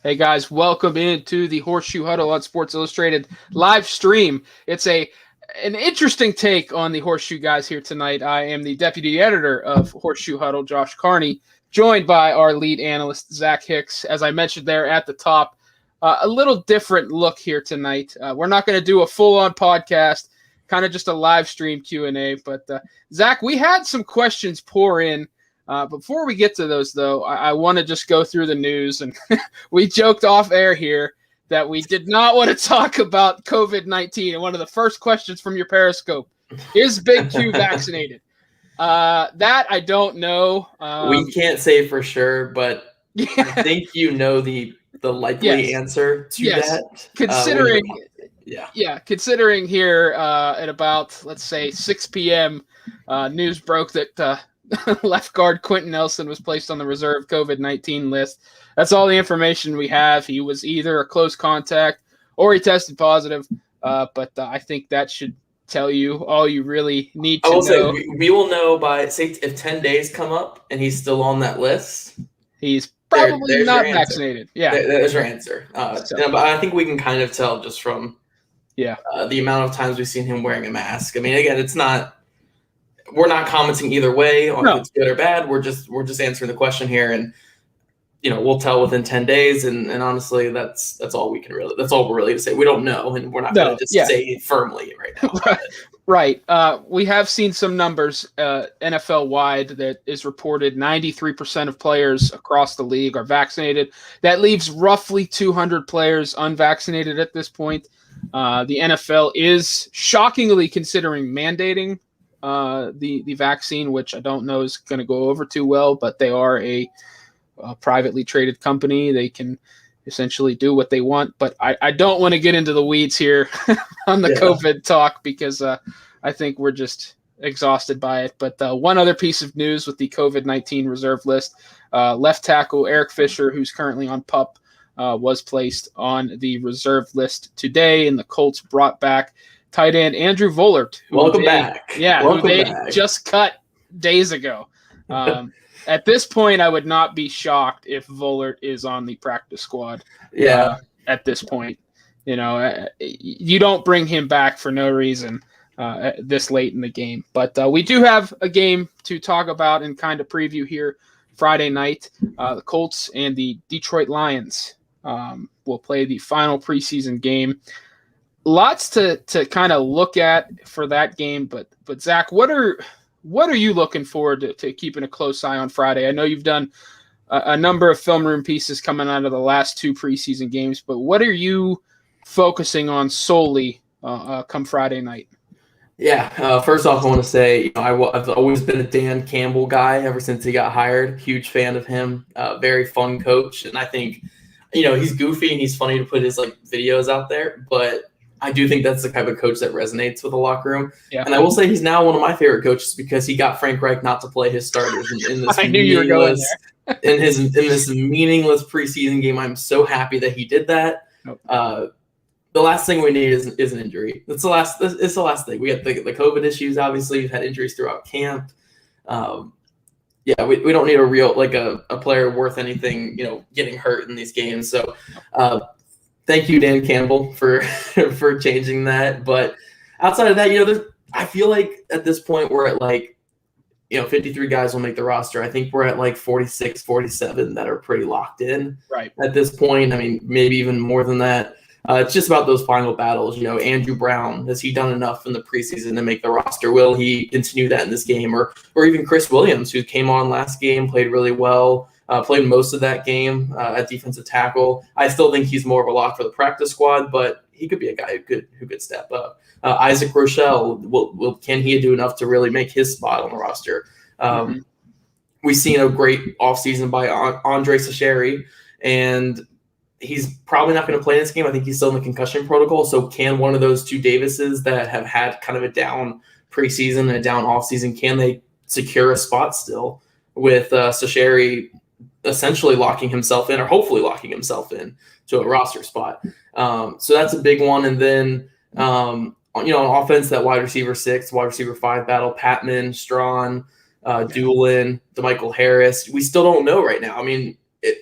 Hey guys, welcome into the Horseshoe Huddle on Sports Illustrated live stream. It's an interesting take on the Horseshoe guys here tonight. I am the deputy editor of Horseshoe Huddle, Josh Carney, joined by our lead analyst, Zach Hicks. As I mentioned there at the top, a little different look here tonight. We're not going to do a full-on podcast, kind of just a live stream Q&A. But Zach, we had some questions pour in. Before we get to those, though, I want to just go through the news. And we joked off air here that we did not want to talk about COVID-19. And one of the first questions from your Periscope, is Big Q vaccinated? That I don't know. We can't say for sure, but yeah. I think you know the likely answer to that. Considering considering here at about, let's say, 6 p.m., news broke that left guard Quentin Nelson was placed on the reserve COVID-19 list. That's all the information we have. He was either a close contact or he tested positive, but I think that should tell you all you really need to know. Say we will know by, say, if 10 days come up and he's still on that list. He's probably not vaccinated. Yeah, there's your answer. But I think we can kind of tell just from the amount of times we've seen him wearing a mask. I mean, again, it's not. We're not commenting either way on if it's good or bad. We're just answering the question here, and we'll tell within 10 days. And honestly, that's all we can really. That's all we're really to say. We don't know, and we're not going to just say it firmly right now. Right. We have seen some numbers NFL wide that is reported 93% of players across the league are vaccinated. That leaves roughly 200 players unvaccinated at this point. The NFL is shockingly considering mandating the vaccine, which I don't know is going to go over too well, but they are a privately traded company. They can essentially do what they want, but I don't want to get into the weeds here on the COVID talk because I think we're just exhausted by it. But one other piece of news with the COVID-19 reserve list, left tackle Eric Fisher, who's currently on PUP, was placed on the reserve list today, and the Colts brought back tight end Andrew Vollert. Welcome back. Yeah, who they just cut days ago. At this point, I would not be shocked if Vollert is on the practice squad. At this point, you don't bring him back for no reason this late in the game. But we do have a game to talk about and kind of preview here Friday night. The Colts and the Detroit Lions will play the final preseason game. Lots to kind of look at for that game, but Zach, what are you looking forward to keeping a close eye on Friday? I know you've done a number of film room pieces coming out of the last two preseason games, but what are you focusing on solely come Friday night? Yeah, first off, I want to say I've always been a Dan Campbell guy ever since he got hired. Huge fan of him. Very fun coach, and I think he's goofy and he's funny to put his videos out there, but I do think that's the type of coach that resonates with the locker room. Yeah. And I will say he's now one of my favorite coaches because he got Frank Reich not to play his starters in this in this meaningless preseason game. I'm so happy that he did that. Nope. The last thing we need is an injury. It's the last thing. We got the COVID issues, obviously. We've had injuries throughout camp. We don't need a real a player worth anything, getting hurt in these games. So thank you, Dan Campbell, for changing that. But outside of that, I feel like at this point we're at 53 guys will make the roster. I think we're at 46, 47 that are pretty locked in at this point. I mean, maybe even more than that. It's just about those final battles. Andrew Brown, has he done enough in the preseason to make the roster? Will he continue that in this game? Or even Chris Williams, who came on last game, played really well. Played most of that game at defensive tackle. I still think he's more of a lock for the practice squad, but he could be a guy who could step up. Isaac Rochelle, can he do enough to really make his spot on the roster? We've seen a great offseason by Andre Sacheri, and he's probably not going to play in this game. I think he's still in the concussion protocol. So can one of those two Davises that have had kind of a down preseason and a down offseason, can they secure a spot still with Sacheri essentially locking himself in, or hopefully locking himself in to a roster spot? So that's a big one. And then, on offense, that wide receiver 6, wide receiver 5 battle, Patman, Strawn, Doolin, DeMichael Harris. We still don't know right now. I mean,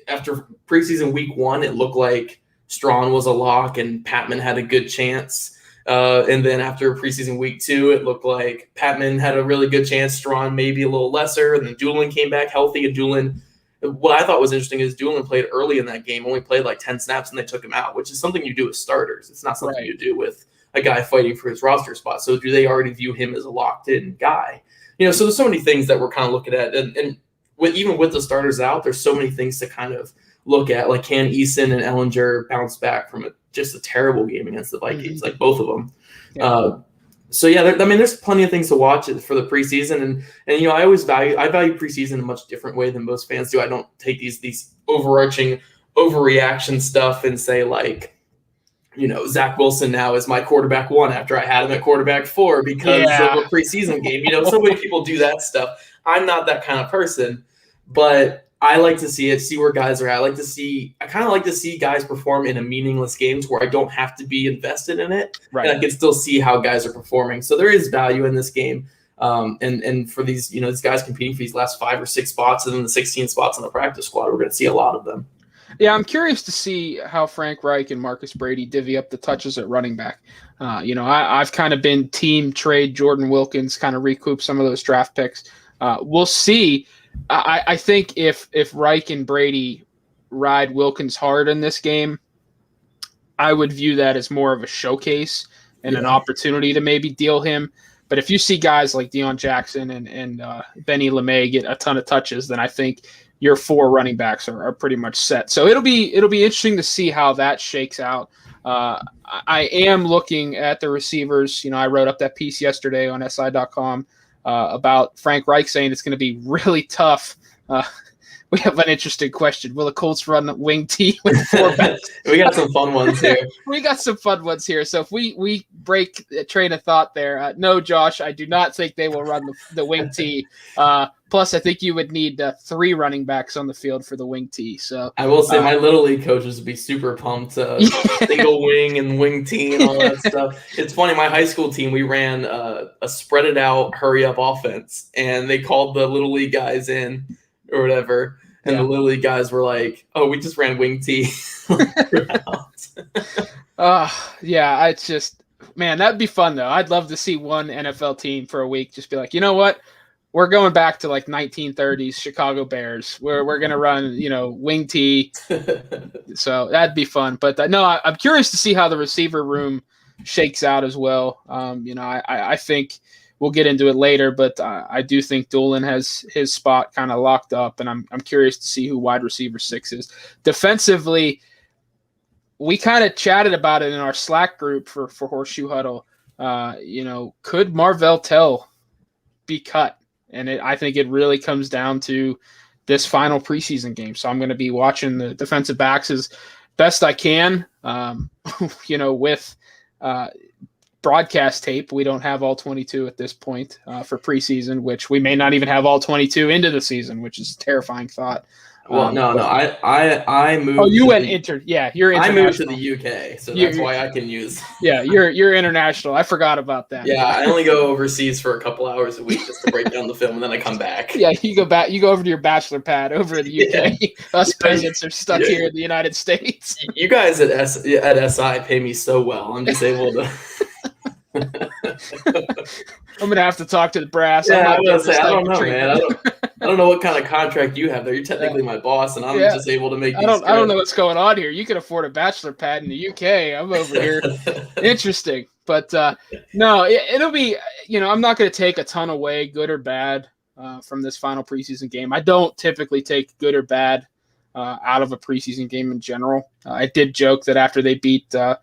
after preseason week 1, it looked like Strawn was a lock and Patman had a good chance. And then after preseason week 2, it looked like Patman had a really good chance, Strawn maybe a little lesser, and then Doolin came back healthy. And Doolin, what I thought was interesting is Doolin played early in that game, only played like 10 snaps, and they took him out, which is something you do with starters. It's not something you do with a guy fighting for his roster spot. So do they already view him as a locked-in guy? So there's so many things that we're kind of looking at. And even with the starters out, there's so many things to kind of look at. Like, can Eason and Ellinger bounce back from just a terrible game against the Vikings, like both of them? Yeah. There's plenty of things to watch for the preseason, and I value preseason in a much different way than most fans do. I don't take these overarching overreaction stuff and say like, Zach Wilson now is my quarterback 1 after I had him at quarterback 4 because of a preseason game. So many people do that stuff. I'm not that kind of person, but I like to see where guys are at. I kind of like to see guys perform in a meaningless games where I don't have to be invested in it. Right. And I can still see how guys are performing. So there is value in this game. And for these, these guys competing for these last 5 or 6 spots and then the 16 spots on the practice squad, we're going to see a lot of them. Yeah, I'm curious to see how Frank Reich and Marcus Brady divvy up the touches at running back. I've kind of been team trade Jordan Wilkins, kind of recoup some of those draft picks. We'll see. I think if Reich and Brady ride Wilkins hard in this game, I would view that as more of a showcase and an opportunity to maybe deal him. But if you see guys like Deion Jackson and Benny LeMay get a ton of touches, then I think your 4 running backs are pretty much set. So it'll be interesting to see how that shakes out. I am looking at the receivers. I wrote up that piece yesterday on SI.com about Frank Reich saying it's going to be really tough. We have an interesting question. Will the Colts run the wing T with 4 backs? We got some fun ones here. We got some fun ones here. So if we break a train of thought there, no, Josh, I do not think they will run the wing T. Plus, I think you would need 3 running backs on the field for the wing T. So I will say my Little League coaches would be super pumped. Single wing and wing T and all that stuff. It's funny. My high school team, we ran a spread it out, hurry up offense, and they called the Little League guys in or whatever. And the Little League guys were like, "Oh, we just ran wing T." It's just, man, that'd be fun though. I'd love to see one NFL team for a week just be like, you know what? We're going back to like 1930s Chicago Bears where we're going to run, wing T. So that'd be fun. But I'm curious to see how the receiver room shakes out as well. I think we'll get into it later, but I do think Doolin has his spot kind of locked up, and I'm curious to see who wide receiver 6 is. Defensively, we kind of chatted about it in our Slack group for Horseshoe Huddle. Could Marvell Tell be cut? And I think it really comes down to this final preseason game. So I'm going to be watching the defensive backs as best I can, with broadcast tape. We don't have all 22 at this point for preseason, which we may not even have all 22 into the season, which is a terrifying thought. Well, I moved. Oh, you went inter. Yeah, you're international. I moved to the UK, so that's why I can use. Yeah, you're international. I forgot about that. Yeah, I only go overseas for a couple hours a week just to break down the film, and then I come back. Yeah, you go back. You go over to your bachelor pad over in the UK. Yeah. Us peasants are stuck here in the United States. You guys at SI pay me so well. I'm just able to. I'm gonna have to talk to the brass. Yeah, I'm gonna say I don't know, man. I don't know what kind of contract you have there. You're technically my boss, and I'm just able to make. I don't know what's going on here. You can afford a bachelor pad in the UK. I'm over here. Interesting, but no, it'll be. I'm not gonna take a ton away, good or bad, from this final preseason game. I don't typically take good or bad out of a preseason game in general. I did joke that after they beat the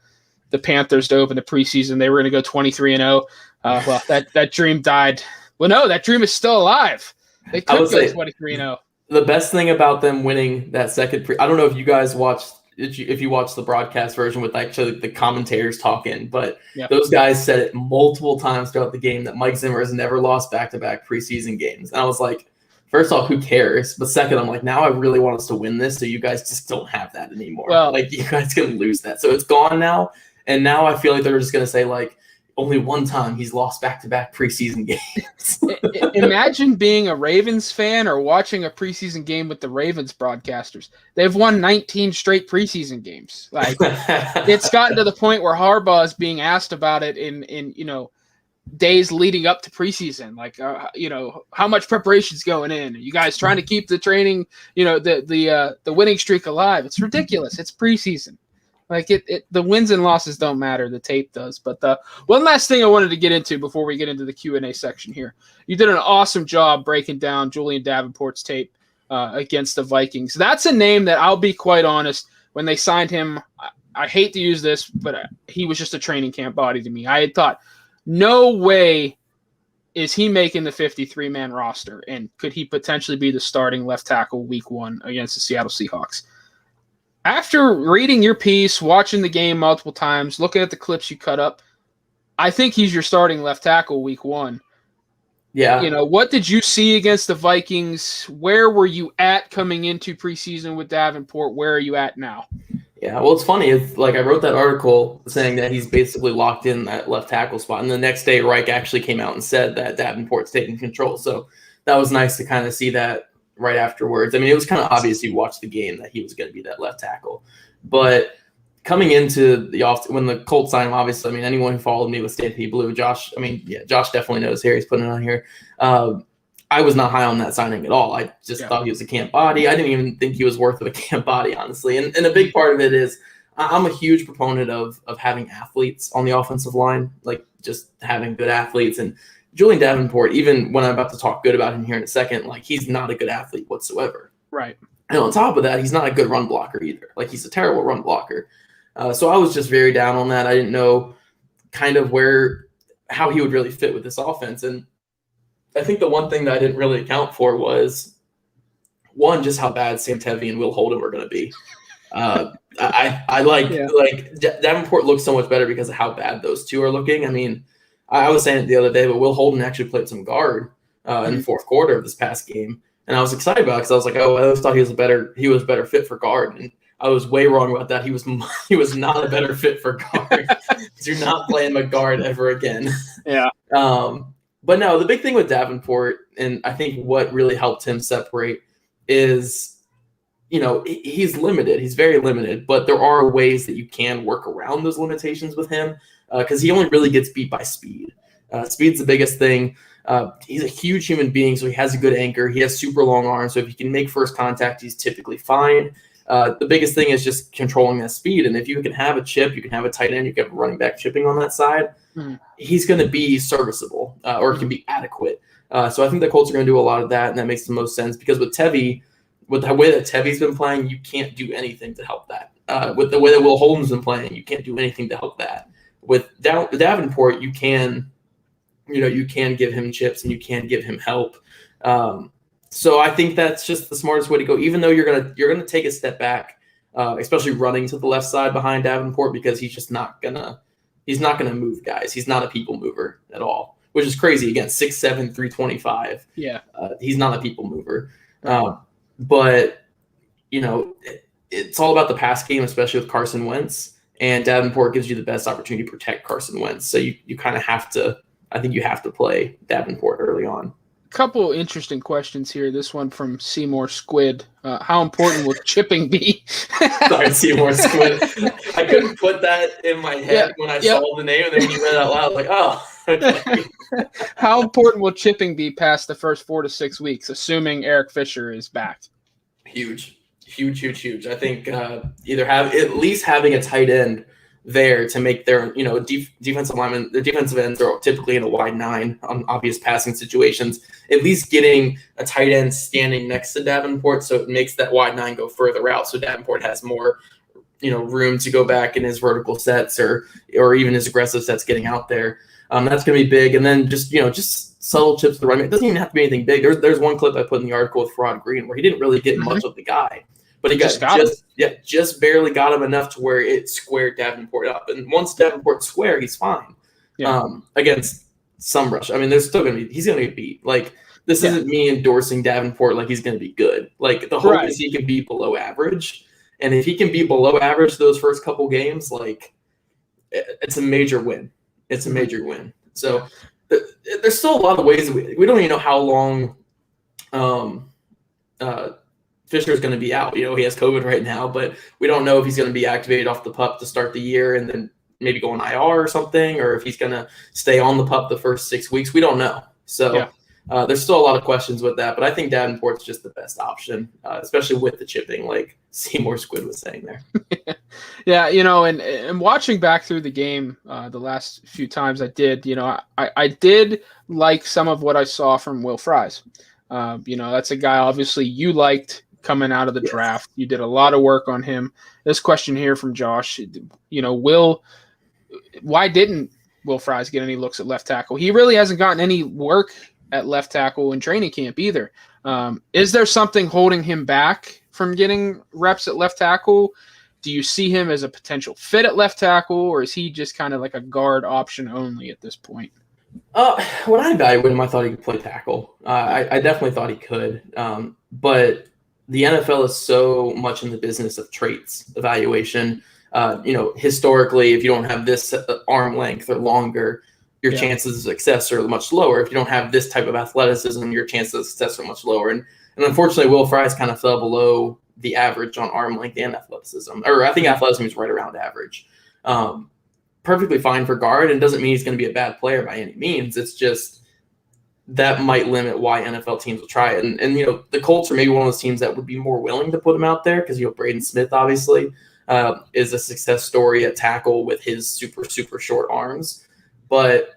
Panthers to open the preseason, they were going to go 23-0. Well, that dream died. Well, no, that dream is still alive. They could go 23-0. The best thing about them winning that second I don't know if you guys watched, if you watched the broadcast version with actually the commentators talking, but those guys said it multiple times throughout the game that Mike Zimmer has never lost back-to-back preseason games. And I was like, first off, who cares? But second, I'm like, now I really want us to win this, so you guys just don't have that anymore. Well, like, you guys can lose that. So it's gone now. And now I feel like they're just going to say, like, only one time he's lost back-to-back preseason games. Imagine being a Ravens fan or watching a preseason game with the Ravens broadcasters. They've won 19 straight preseason games. Like, it's gotten to the point where Harbaugh is being asked about it in days leading up to preseason. Like, how much preparation's going in? Are you guys trying to keep the training, the winning streak alive? It's ridiculous. It's preseason. Like, the wins and losses don't matter. The tape does. But one last thing I wanted to get into before we get into the Q&A section here. You did an awesome job breaking down Julian Davenport's tape against the Vikings. That's a name that, I'll be quite honest, when they signed him, I hate to use this, but he was just a training camp body to me. I had thought, no way is he making the 53-man roster, and could he potentially be the starting left tackle week 1 against the Seattle Seahawks? After reading your piece, watching the game multiple times, looking at the clips you cut up, I think he's your starting left tackle week 1. Yeah. What did you see against the Vikings? Where were you at coming into preseason with Davenport? Where are you at now? Yeah, well, it's funny. It's like I wrote that article saying that he's basically locked in that left tackle spot. And the next day, Reich actually came out and said that Davenport's taking control. So that was nice to kind of see that right afterwards. I mean, it was kind of obvious you watched the game that he was going to be that left tackle. But coming into the when the Colts signed him, obviously, I mean, anyone who followed me with Stampede Blue, Josh definitely knows here. He's putting it on here. I was not high on that signing at all. I just thought he was a camp body. I didn't even think he was worth of a camp body, honestly. And a big part of it is I'm a huge proponent of having athletes on the offensive line, like just having good athletes. And Julian Davenport, even when I'm about to talk good about him here in a second, like, he's not a good athlete whatsoever. Right. And on top of that, he's not a good run blocker either. Like, he's a terrible run blocker. So I was just very down on that. I didn't know kind of how he would really fit with this offense. And I think the one thing that I didn't really account for was, one, just how bad Sam Tevi and Will Holden were going to be. Davenport looks so much better because of how bad those two are looking. I mean, I was saying it the other day, but Will Holden actually played some guard in the fourth quarter of this past game, and I was excited about it because I was like, oh, I always thought he was better fit for guard, and I was way wrong about that. He was not a better fit for guard. Do not play him a guard ever again. Yeah. But no, the big thing with Davenport, and I think what really helped him separate is, he's limited. He's very limited, but there are ways that you can work around those limitations with him because he only really gets beat by speed. Speed's the biggest thing. He's a huge human being, so he has a good anchor. He has super long arms, so if he can make first contact, he's typically fine. The biggest thing is just controlling that speed, and if you can have a chip, you can have a tight end, you can have a running back chipping on that side, he's going to be serviceable or it can be adequate. So I think the Colts are going to do a lot of that, and that makes the most sense because with Tevi, with the way that Tevi's been playing, you can't do anything to help that. With the way that Will Holden's been playing, you can't do anything to help that. With Davenport, you can give him chips and you can give him help. So I think that's just the smartest way to go. Even though you're gonna take a step back, especially running to the left side behind Davenport because he's just not gonna move guys. He's not a people mover at all, which is crazy. Again, 6'7", 325. Yeah, he's not a people mover. But it's all about the pass game, especially with Carson Wentz. And Davenport gives you the best opportunity to protect Carson Wentz. So you kind of have to. I think you have to play Davenport early on. Couple interesting questions here. This one from Seymour Squid. How important will chipping be? Sorry, Seymour Squid. I couldn't put that in my head when I saw the name, and then when you read it out loud, like, oh. Okay. How important will chipping be past the first 4 to 6 weeks, assuming Eric Fisher is back? Huge. I think either at least having a tight end there to make their defensive linemen, the defensive ends are typically in a wide 9 on obvious passing situations. At least getting a tight end standing next to Davenport, so it makes that wide 9 go further out. So Davenport has more room to go back in his vertical sets or even his aggressive sets getting out there. That's going to be big. And then just subtle chips to the right. It doesn't even have to be anything big. There's one clip I put in the article with Rod Green where he didn't really get much of the guy. But he just barely got him enough to where it squared Davenport up. And once Davenport's square, he's fine. Yeah. Against some rush. I mean, he's going to get beat. Like, this isn't me endorsing Davenport like he's going to be good. Like, the hope is he can be below average. And if he can be below average those first couple games, like, it's a major win. It's a major win. So there's still a lot of ways that we don't even know how long Fisher is going to be out. He has COVID right now, but we don't know if he's going to be activated off the PUP to start the year and then maybe go on IR or something, or if he's going to stay on the PUP the first 6 weeks. We don't know. So there's still a lot of questions with that, but I think Davenport's just the best option, especially with the chipping, like Seymour Squid was saying there. Yeah, and watching back through the game the last few times I did, I did like some of what I saw from Will Fries. That's a guy obviously you liked coming out of the draft. You did a lot of work on him. This question here from Josh, why didn't Will Fries get any looks at left tackle? He really hasn't gotten any work at left tackle in training camp either. Is there something holding him back from getting reps at left tackle? Do you see him as a potential fit at left tackle, or is he just kind of like a guard option only at this point? When I evaluated him, I thought he could play tackle. I definitely thought he could. But the NFL is so much in the business of traits evaluation. Historically, if you don't have this arm length or longer, your chances of success are much lower. If you don't have this type of athleticism, your chances of success are much lower. And unfortunately, Will Fries kind of fell below the average on arm length and athleticism. Or I think athleticism is right around average. Perfectly fine for guard, and doesn't mean he's going to be a bad player by any means. It's just that might limit why NFL teams will try it. And the Colts are maybe one of those teams that would be more willing to put him out there because Braden Smith obviously is a success story at tackle with his super, super short arms. But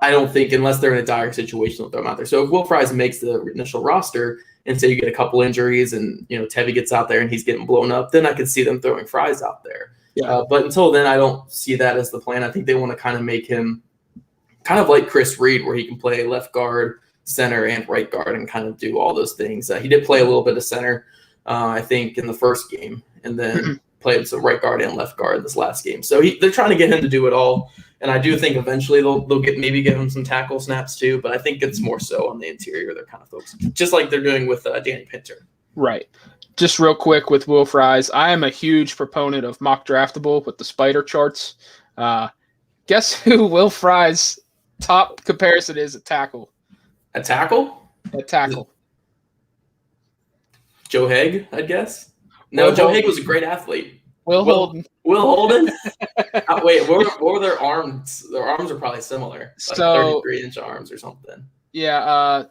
I don't think, unless they're in a dire situation, they'll throw him out there. So if Will Fries makes the initial roster and say you get a couple injuries and Tevy gets out there and he's getting blown up, then I could see them throwing Fries out there. Yeah. But until then, I don't see that as the plan. I think they want to kind of make him kind of like Chris Reed, where he can play left guard, center, and right guard and kind of do all those things. He did play a little bit of center, I think, in the first game, and then played some right guard and left guard this last game. So they're trying to get him to do it all. And I do think eventually they'll maybe give him some tackle snaps too, but I think it's more so on the interior. They're kind of focused, just like they're doing with Danny Pinter. Right. Just real quick with Will Fries, I am a huge proponent of mock draftable with the spider charts. Guess who Will Fries' top comparison is at tackle? At tackle? At tackle. Joe Haig, I guess. No, Joe Haig was a great athlete. Will Holden. Will Holden? Wait, what were their arms? Their arms are probably similar. Like 33-inch arms or something. Yeah,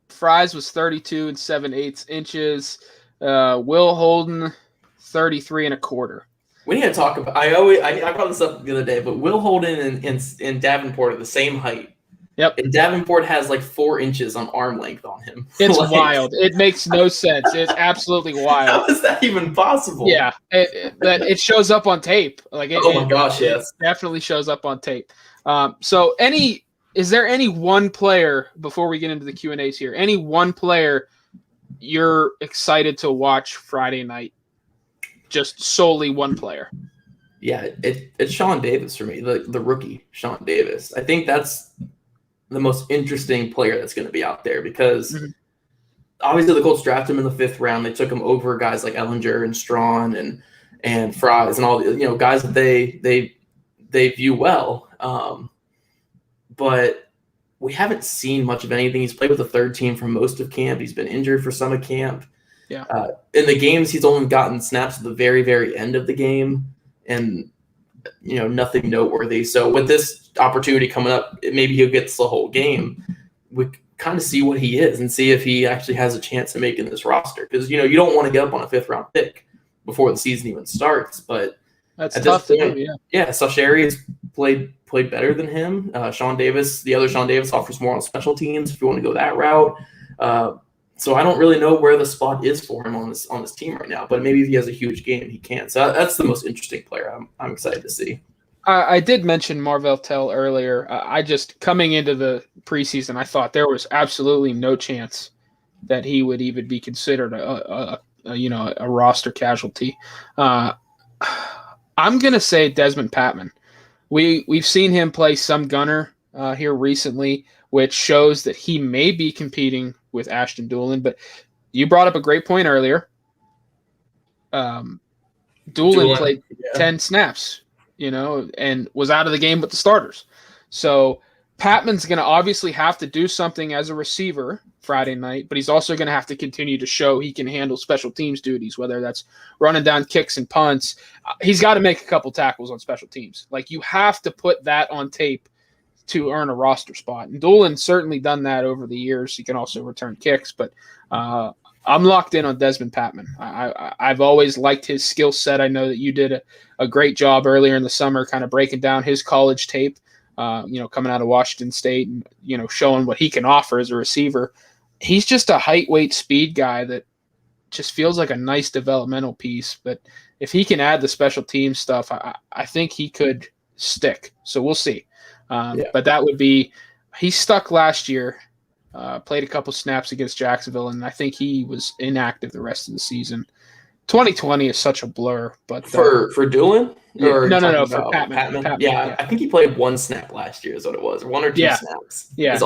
Fries was 32 7/8 inches. Will Holden, 33 1/4. We need to talk about. I brought this up the other day, but Will Holden and Davenport are the same height. Yep. And Davenport has like 4 inches on arm length on him. It's wild. It makes no sense. It's absolutely wild. How is that even possible? Yeah, it shows up on tape. Oh my gosh, yes, it definitely shows up on tape. So is there any one player, before we get into the Q&As here, any one player you're excited to watch Friday night? Just solely one player. Yeah, it's Sean Davis for me, the rookie Sean Davis. I think that's the most interesting player that's going to be out there because obviously the Colts drafted him in the 5th round. They took him over guys like Ellinger and Strawn and Fries and all the guys that they view well. But we haven't seen much of anything. He's played with the 3rd team for most of camp. He's been injured for some of camp. Yeah. In the games, he's only gotten snaps at the very, very end of the game, and nothing noteworthy. So with this opportunity coming up, maybe he'll get the whole game. We kind of see what he is and see if he actually has a chance of making this roster. Because you don't want to get up on a 5th round pick before the season even starts. But that's tough to do. Yeah, Sasheri has played better than him. Sean Davis, the other Sean Davis, offers more on special teams if you want to go that route. So I don't really know where the spot is for him on this team right now. But maybe if he has a huge game, he can. So that's the most interesting player I'm excited to see. I did mention Marvell Tell earlier. I just, coming into the preseason, I thought there was absolutely no chance that he would even be considered a roster casualty. I'm gonna say Desmond Patman. We've seen him play some gunner here recently, which shows that he may be competing with Ashton Doolin. But you brought up a great point earlier. Doolin played 10 snaps, and was out of the game with the starters. So Patman's going to obviously have to do something as a receiver Friday night, but he's also going to have to continue to show he can handle special teams duties, whether that's running down kicks and punts. He's got to make a couple tackles on special teams. Like, you have to put that on tape to earn a roster spot. And Doolin certainly done that over the years. He can also return kicks, but I'm locked in on Desmond Patman. I've always liked his skill set. I know that you did a great job earlier in the summer kind of breaking down his college tape. Coming out of Washington State and, showing what he can offer as a receiver. He's just a height, weight, speed guy that just feels like a nice developmental piece. But if he can add the special team stuff, I think he could stick. So we'll see. But that would be – he stuck last year, played a couple snaps against Jacksonville, and I think he was inactive the rest of the season. 2020 is such a blur. But for Doolin? No, for Patman. Yeah, I think he played one snap last year is what it was. One or two snaps. Yeah, it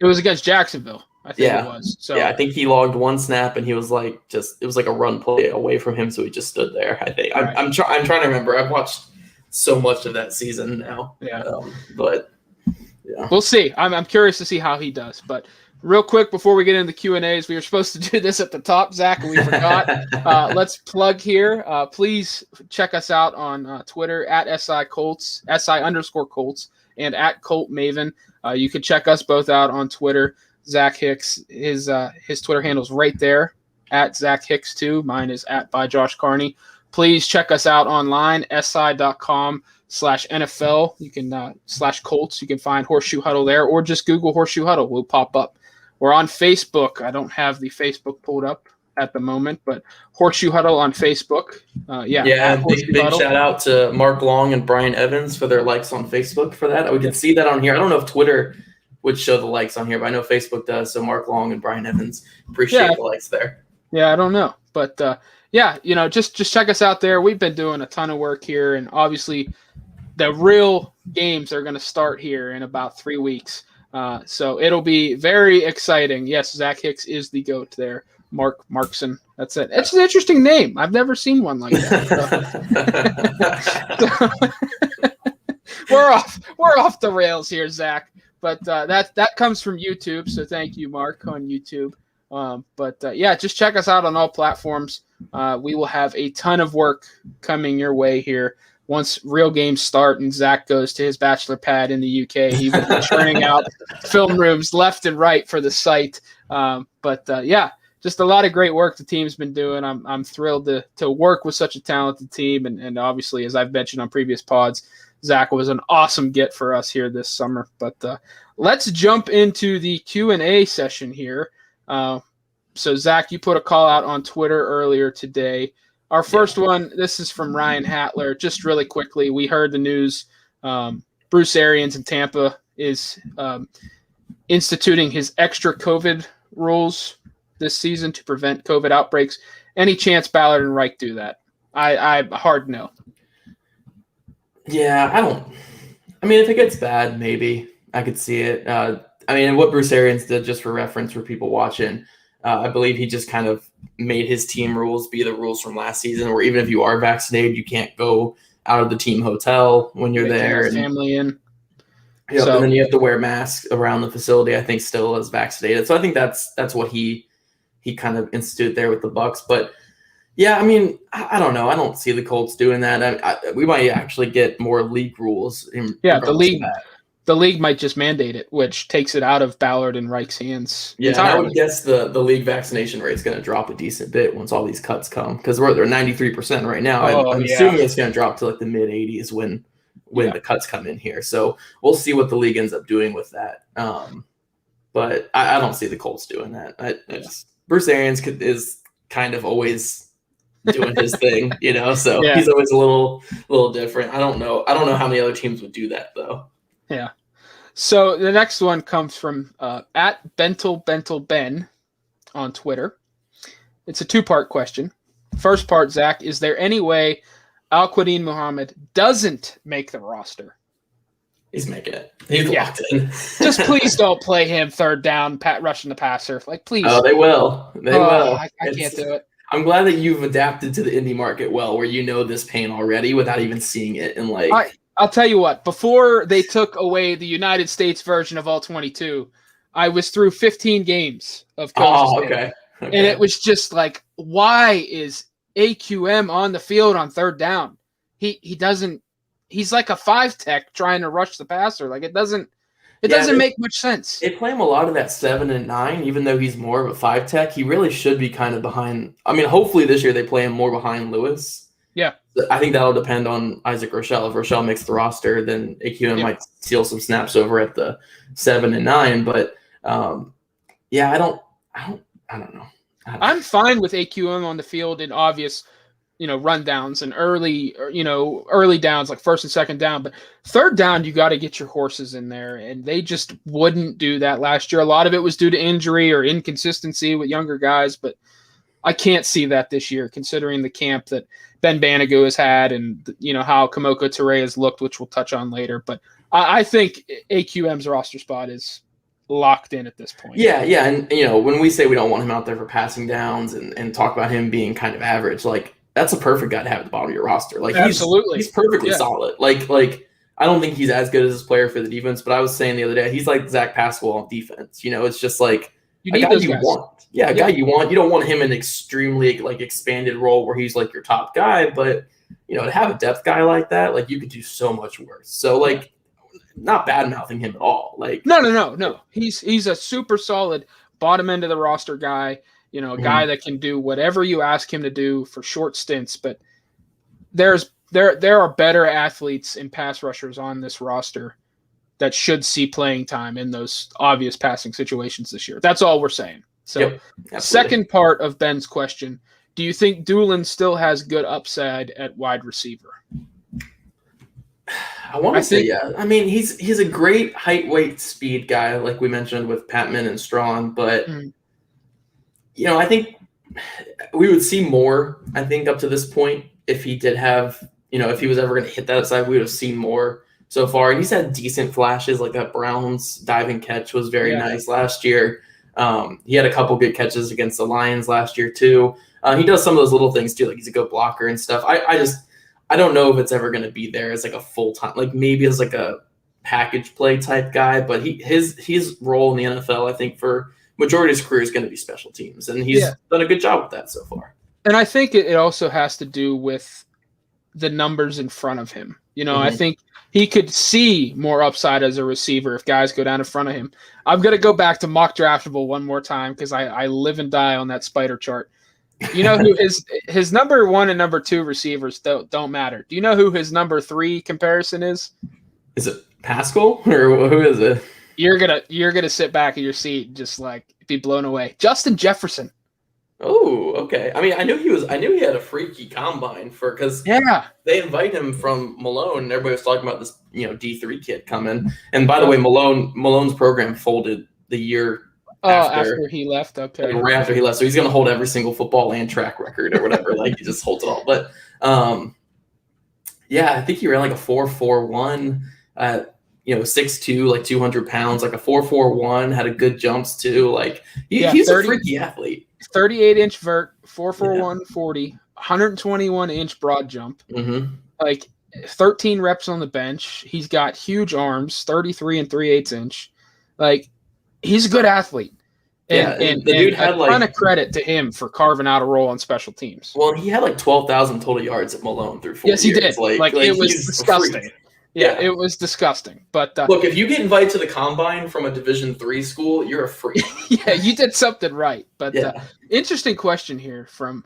was against Jacksonville, I think it was. So I think he logged one snap and he was like it was like a run play away from him, so he just stood there, I think. Right. I'm trying to remember. I've watched so much of that season now. Yeah. But yeah. We'll see. I'm curious to see how he does. But real quick, before we get into the Q&As, we were supposed to do this at the top, Zach, and we forgot. Let's plug here. Please check us out on Twitter at SI_Colts, and at Colt Maven. You can check us both out on Twitter. Zach Hicks, his Twitter handle's right there, at Zach Hicks 2. Mine is at by Josh Carney. Please check us out online, si.com/NFL. You can /Colts. You can find Horseshoe Huddle there, or just Google Horseshoe Huddle. We'll pop up. We're on Facebook. I don't have the Facebook pulled up at the moment, but Horseshoe Huddle on Facebook. Big shout out to Mark Long and Brian Evans for their likes on Facebook for that. We can see that on here. I don't know if Twitter would show the likes on here, but I know Facebook does. So Mark Long and Brian Evans, appreciate the likes there. Yeah, I don't know. But just check us out there. We've been doing a ton of work here, and obviously the real games are going to start here in about 3 weeks. So it'll be very exciting. Yes, Zach Hicks is the GOAT there. Mark Markson. That's it. It's an interesting name. I've never seen one like that. We're off the rails here, Zach. But that comes from YouTube. So thank you, Mark, on YouTube. Just check us out on all platforms. We will have a ton of work coming your way here. Once real games start and Zach goes to his bachelor pad in the UK, he will be churning out film rooms left and right for the site. Just a lot of great work the team's been doing. I'm thrilled to work with such a talented team. And obviously, as I've mentioned on previous pods, Zach was an awesome get for us here this summer. But let's jump into the Q&A session here. So, Zach, you put a call out on Twitter earlier today. Our first one, this is from Ryan Hatler. Just really quickly, we heard the news. Bruce Arians in Tampa is instituting his extra COVID rules this season to prevent COVID outbreaks. Any chance Ballard and Reich do that? I hard no. Yeah, I mean, if it gets bad, maybe I could see it. What Bruce Arians did, just for reference for people watching, I believe he just kind of made his team rules be the rules from last season, where even if you are vaccinated, you can't go out of the team hotel when you're there. Family in. Yeah, so, and then you have to wear masks around the facility, I think, still as vaccinated. So I think that's what he kind of instituted there with the Bucs. But yeah, I mean, I don't know. I don't see the Colts doing that. We might actually get more league rules. The league might just mandate it, which takes it out of Ballard and Reich's hands. Yeah, I would guess the league vaccination rate is going to drop a decent bit once all these cuts come, because they're 93% right now. I'm assuming it's going to drop to like the mid 80s when the cuts come in here. So we'll see what the league ends up doing with that. But I don't see the Colts doing that. Bruce Arians is kind of always doing his thing, so he's always a little different. I don't know how many other teams would do that though. Yeah. So the next one comes from at Ben on Twitter. It's a two-part question. First part, Zach, is there any way Al-Quadin Muhammad doesn't make the roster? He's making it. He's locked in. Just please don't play him third down, rushing the passer. Like, please. Oh, they will. They will. I can't do it. I'm glad that you've adapted to the indie market well, where you know this pain already without even seeing it in I'll tell you what. Before they took away the United States version of all 22, I was through 15 games of coaches. Oh, okay. And it was just like, why is AQM on the field on third down? He doesn't. He's like a 5 tech trying to rush the passer. Like it doesn't make much sense. They play him a lot of that 7 and 9, even though he's more of a 5 tech. He really should be kind of behind. I mean, hopefully this year they play him more behind Lewis. Yeah. I think that'll depend on Isaac Rochelle. If Rochelle makes the roster, then AQM might steal some snaps over at the 7 and 9. But I don't know. I'm fine with AQM on the field in obvious, rundowns and early downs like first and second down. But third down, you got to get your horses in there, and they just wouldn't do that last year. A lot of it was due to injury or inconsistency with younger guys, but I can't see that this year, considering the camp that Ben Banigou has had and how Kamoko Toure has looked, which we'll touch on later. But I think AQM's roster spot is locked in at this point. Yeah, and when we say we don't want him out there for passing downs and talk about him being kind of average, like that's a perfect guy to have at the bottom of your roster. Like absolutely, he's perfectly solid. Like I don't think he's as good as this player for the defense, but I was saying the other day he's like Zach Pascal on defense. It's just like you need those guys. Want. Yeah, a guy you want. You don't want him in an extremely like expanded role where he's like your top guy, but to have a depth guy like that, like you could do so much worse. So like. Not bad mouthing him at all. Like no. He's a super solid bottom end of the roster guy. A guy that can do whatever you ask him to do for short stints. But there are better athletes and pass rushers on this roster that should see playing time in those obvious passing situations this year. That's all we're saying. So, second part of Ben's question: do you think Doolin still has good upside at wide receiver? I want to say yeah. I mean, he's a great height, weight, speed guy, like we mentioned with Patman and Strawn. But I think we would see more. I think up to this point, if he did have, if he was ever going to hit that outside, we would have seen more so far. And he's had decent flashes, like that Browns diving catch was very nice last year. He had a couple good catches against the Lions last year too. He does some of those little things too, like he's a good blocker and stuff. I don't know if it's ever going to be there as like a full-time, like maybe as like a package play type guy, but his role in the NFL, I think for majority of his career is going to be special teams. And he's done a good job with that so far. And I think it also has to do with the numbers in front of him. I think he could see more upside as a receiver if guys go down in front of him. I'm going to go back to mock draftable one more time because I live and die on that spider chart. Who his number 1 and number 2 receivers don't matter. Do you know who his number 3 comparison is? Is it Pascal or who is it? You're gonna sit back in your seat and just like be blown away. Justin Jefferson. Oh, okay. I mean, I knew he had a freaky combine because they invite him from Malone. And everybody was talking about this D3 kid coming. And by the way, Malone's program folded the year. After he left, okay. Right after he left, so he's going to hold every single football and track record or whatever. Like he just holds it all. But I think he ran like a 4.41 at 6'2", like 200 pounds, like a 4.41. Had a good jumps too. Like he's a freaky athlete. 38-inch vert, 4.41 40, 121-inch broad jump. Like 13 reps on the bench. He's got huge arms, 33 3/8 inch. Like he's a good athlete. And the dude had a ton of credit to him for carving out a role on special teams. Well, he had like 12,000 total yards at Malone through 4 years. Yes, he did. Like it was disgusting. Yeah, it was disgusting. But look, if you get invited to the combine from a Division III school, you're a freak. Yeah, you did something right. But interesting question here from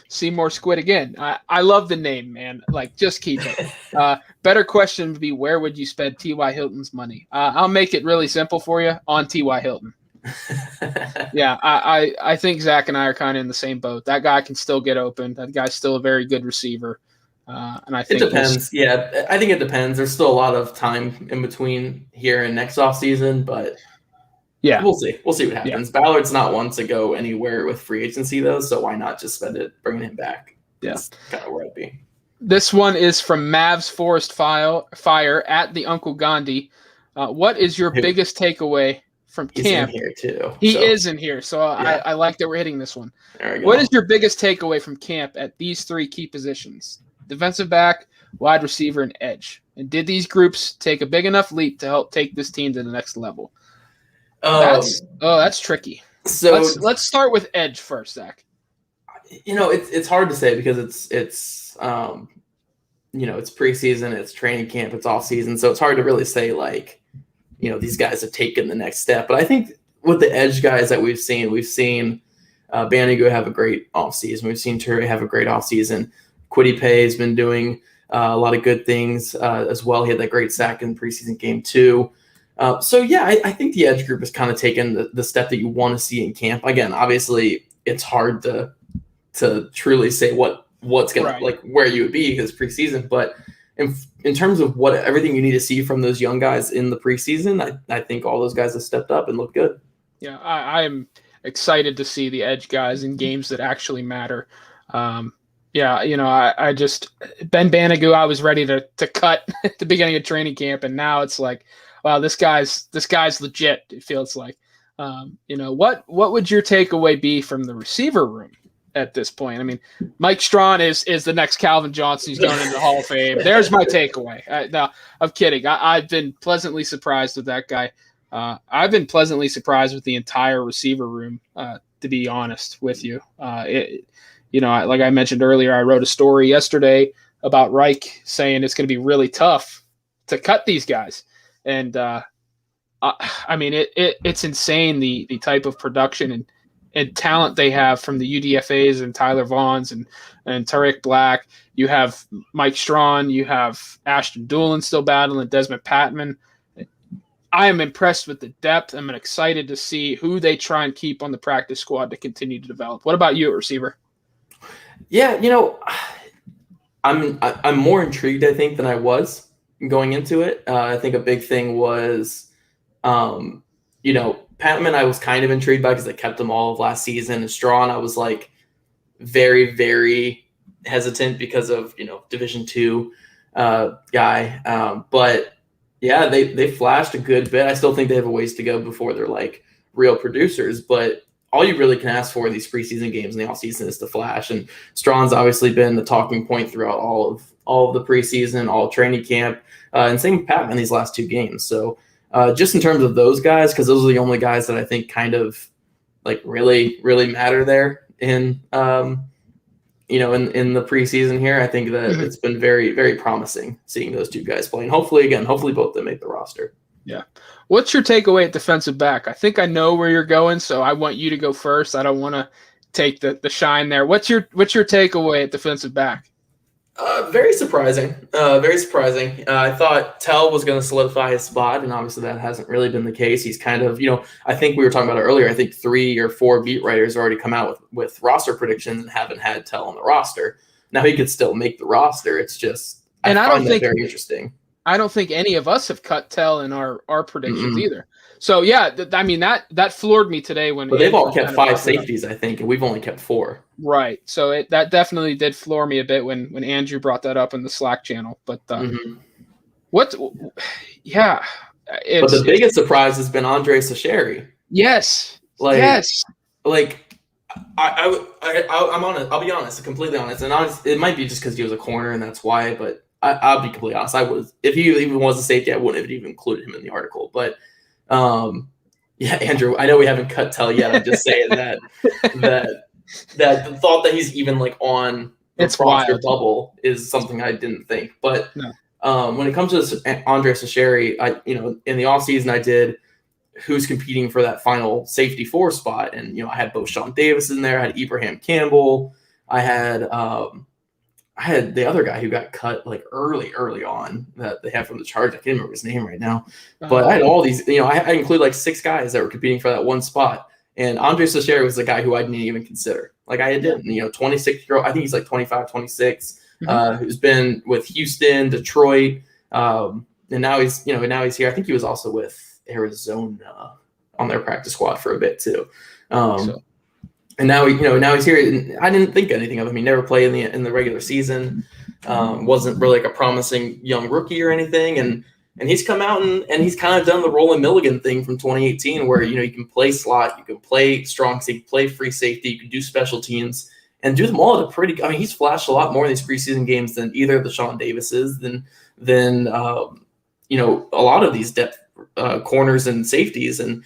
Seymour Squid again. I love the name, man. Like, just keep it. Better question would be, where would you spend T.Y. Hilton's money? I'll make it really simple for you. On T.Y. Hilton. Yeah, I think Zach and I are kind of in the same boat. That guy can still get open. That guy's still a very good receiver. And I think it depends. Yeah, I think it depends. There's still a lot of time in between here and next offseason, but we'll see. We'll see what happens. Yeah. Ballard's not one to go anywhere with free agency, though, so why not just spend it bringing him back? That's kind of where I'd be. This one is from Mavs Forest Fire at the Uncle Gandhi. What is your biggest takeaway from camp? He's in here, too. He is in here, so I like that we're hitting this one. What is your biggest takeaway from camp at these 3 key positions? Defensive back, wide receiver, and edge. And did these groups take a big enough leap to help take this team to the next level? That's tricky. So let's start with edge first, Zach. It's hard to say because it's it's preseason, it's training camp, it's off season, so it's hard to really say like, these guys have taken the next step. But I think with the edge guys that we've seen Banigu have a great offseason. We've seen Toure have a great offseason. Kwity Paye has been doing a lot of good things as well. He had that great sack in preseason game 2. I think the edge group has kind of taken the step that you want to see in camp. Again, obviously, it's hard to truly say what's going to like where you would be because preseason. But in terms of everything you need to see from those young guys in the preseason, I think all those guys have stepped up and looked good. Yeah, I am excited to see the edge guys in games that actually matter. I just Ben Banigu, I was ready to cut at the beginning of training camp, and now it's like, wow, this guy's legit. It feels like, what would your takeaway be from the receiver room at this point? I mean, Mike Strawn is the next Calvin Johnson. He's going into the Hall of Fame. There's my takeaway. No, I'm kidding. I've been pleasantly surprised with that guy. I've been pleasantly surprised with the entire receiver room, to be honest with you. Like I mentioned earlier, I wrote a story yesterday about Reich saying it's going to be really tough to cut these guys. And it's insane the type of production and talent they have from the UDFAs and Tyler Vaughns and Tariq Black. You have Mike Strawn, you have Ashton Doolin still battling, Desmond Patman. I am impressed with the depth. I'm excited to see who they try and keep on the practice squad to continue to develop. What about you at receiver? Yeah, I'm more intrigued, I think, than I was going into it. I think a big thing was, Patman I was kind of intrigued by because I kept him all of last season. And Strawn, I was like very, very hesitant because of, Division II guy. But yeah, they flashed a good bit. I still think they have a ways to go before they're like real producers, but all you really can ask for in these preseason games in the offseason is to flash. And Strawn's obviously been the talking point throughout all of the preseason, all training camp, and same with Patman these last 2 games. So just in terms of those guys, because those are the only guys that I think kind of like really, really matter there in the preseason here. I think that it's been very, very promising seeing those 2 guys play. And hopefully both of them make the roster. Yeah. What's your takeaway at defensive back? I think I know where you're going, so I want you to go first. I don't want to take the shine there. What's your takeaway at defensive back? Very surprising. Very surprising. I thought Tell was going to solidify his spot, and obviously that hasn't really been the case. He's kind of, I think we were talking about it earlier. I think 3 or 4 beat writers already come out with roster predictions and haven't had Tell on the roster. Now he could still make the roster. It's just, I find that very interesting. I don't think any of us have cut Tell in our predictions either. So yeah, that floored me today when. But they've all kept 5 safeties, I think, and we've only kept 4. Right. So that definitely did floor me a bit when Andrew brought that up in the Slack channel. But but the biggest surprise has been Andre Sacheri. Yes. Yes. Like I'm honest. I'll be honest, completely honest, and it might be just because he was a corner and that's why, but. I'll be completely honest. If he even was a safety, I wouldn't have even included him in the article. But Andrew, I know we haven't cut Tell yet. I'm just saying that the thought that he's even like on the roster bubble is something I didn't think. But when it comes to Andre Sacheri, in the offseason I did who's competing for that final safety 4 spot, and I had both Sean Davis in there, I had Ibrahim Campbell, I had the other guy who got cut like early on that they have from the Chargers. I can't remember his name right now, but I had all these. I include like 6 guys that were competing for that one spot, and Andre Sacheri was the guy who I didn't even consider. Like I didn't, 26-year-old. I think he's like 25, 26, who's been with Houston, Detroit, and now he's here. I think he was also with Arizona on their practice squad for a bit too. And now he's here. And I didn't think anything of him. He never played in the regular season. Wasn't really like a promising young rookie or anything. And he's come out and he's kind of done the Roland Milligan thing from 2018, where you can play slot, you can play strong safety, play free safety, you can do special teams, and do them all at a pretty. I mean, he's flashed a lot more in these preseason games than either of the Sean Davises, than a lot of these depth corners and safeties, and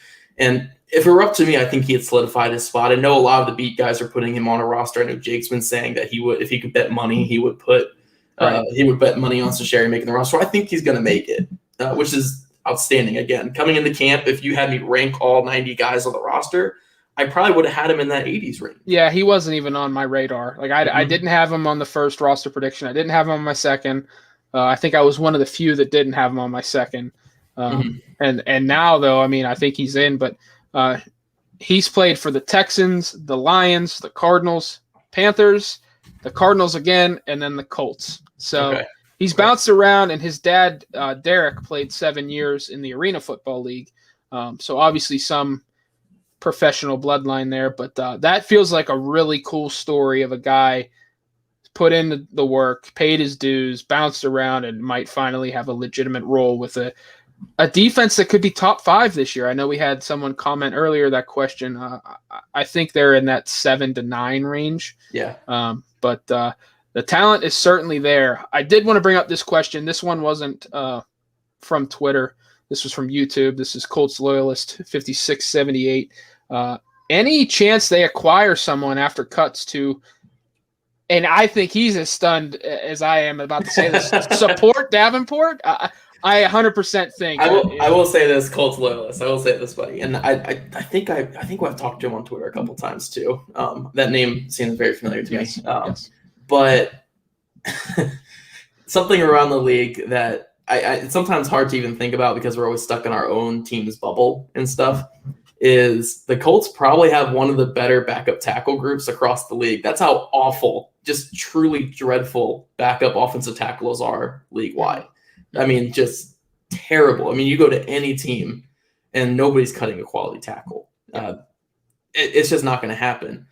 if it were up to me, I think he had solidified his spot. I know a lot of the beat guys are putting him on a roster. I know Jake's been saying that he would, if he could bet money, he would bet money on Sasheri making the roster. I think he's going to make it, which is outstanding. Again, coming into camp, if you had me rank all 90 guys on the roster, I probably would have had him in that 80s range. Yeah, he wasn't even on my radar. Like I didn't have him on the first roster prediction. I didn't have him on my second. I think I was one of the few that didn't have him on my second. And now, though, I mean, I think he's in, but he's played for the Texans, the Lions, the Cardinals, Panthers, the Cardinals again, and then the Colts. So he's bounced around, and his dad, Derek, played 7 years in the Arena Football League. So obviously some professional bloodline there, but that feels like a really cool story of a guy put in the work, paid his dues, bounced around, and might finally have a legitimate role with a defense that could be top 5 this year. I know we had someone comment earlier that question. I think they're in that 7 to 9 range. Yeah. But the talent is certainly there. I did want to bring up this question. This one wasn't from Twitter. This was from YouTube. This is Colts Loyalist 5678. Any chance they acquire someone after cuts to, and I think he's as stunned as I am about to say this, support Davenport? I 100% think. I will say this, Colts Loyalist. I will say this, buddy, and I think I've talked to him on Twitter a couple times too. That name seems very familiar to me. Yes. But something around the league that it's sometimes hard to even think about because we're always stuck in our own team's bubble and stuff. Is the Colts probably have one of the better backup tackle groups across the league. That's how awful, just truly dreadful backup offensive tackles are league-wide. I mean, just terrible. I mean, you go to any team and nobody's cutting a quality tackle. It's just not going to happen.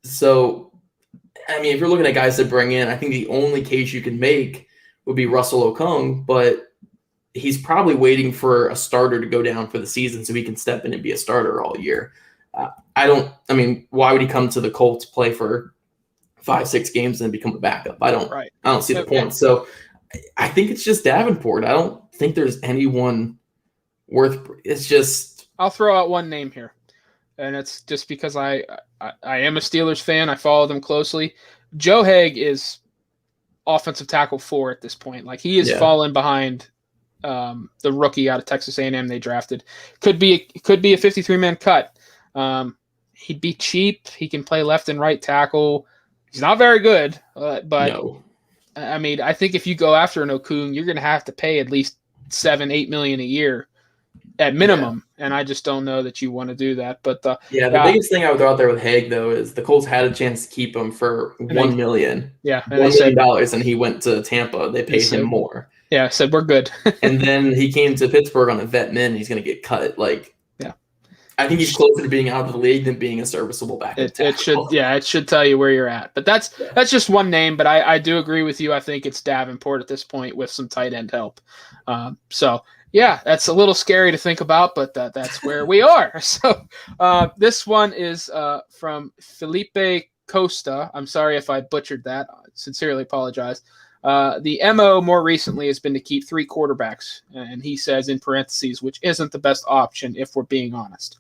So, I mean, if you're looking at guys to bring in, I think the only case you can make would be Russell Okung, but he's probably waiting for a starter to go down for the season so he can step in and be a starter all year. Why would he come to the Colts, play for 5-6 games, and then become a backup? I don't see the point. So I think it's just Davenport. I don't think there's anyone worth. It's just. I'll throw out one name here, and it's just because I am a Steelers fan. I follow them closely. Joe Haig is offensive tackle 4 at this point. Like he is fallen behind the rookie out of Texas A&M they drafted. Could be a 53-man cut. He'd be cheap. He can play left and right tackle. He's not very good, but no. I mean, I think if you go after an Okung, you're going to have to pay at least $7-8 million a year at minimum, and I just don't know that you want to do that. But the biggest thing I would throw out there with Haig though is the Colts had a chance to keep him for $1 million. Yeah, and $1 million, and he went to Tampa. They paid him more. Yeah, said we're good. And then he came to Pittsburgh on a vet min. And he's going to get cut. I think he's closer to being out of the league than being a serviceable backup tackle. It should tell you where you're at. But that's just one name. But I do agree with you. I think it's Davenport at this point with some tight end help. That's a little scary to think about, but that's where we are. So this one is from Felipe Costa. I'm sorry if I butchered that. I sincerely apologize. The MO more recently has been to keep 3 quarterbacks, and he says in parentheses, which isn't the best option if we're being honest.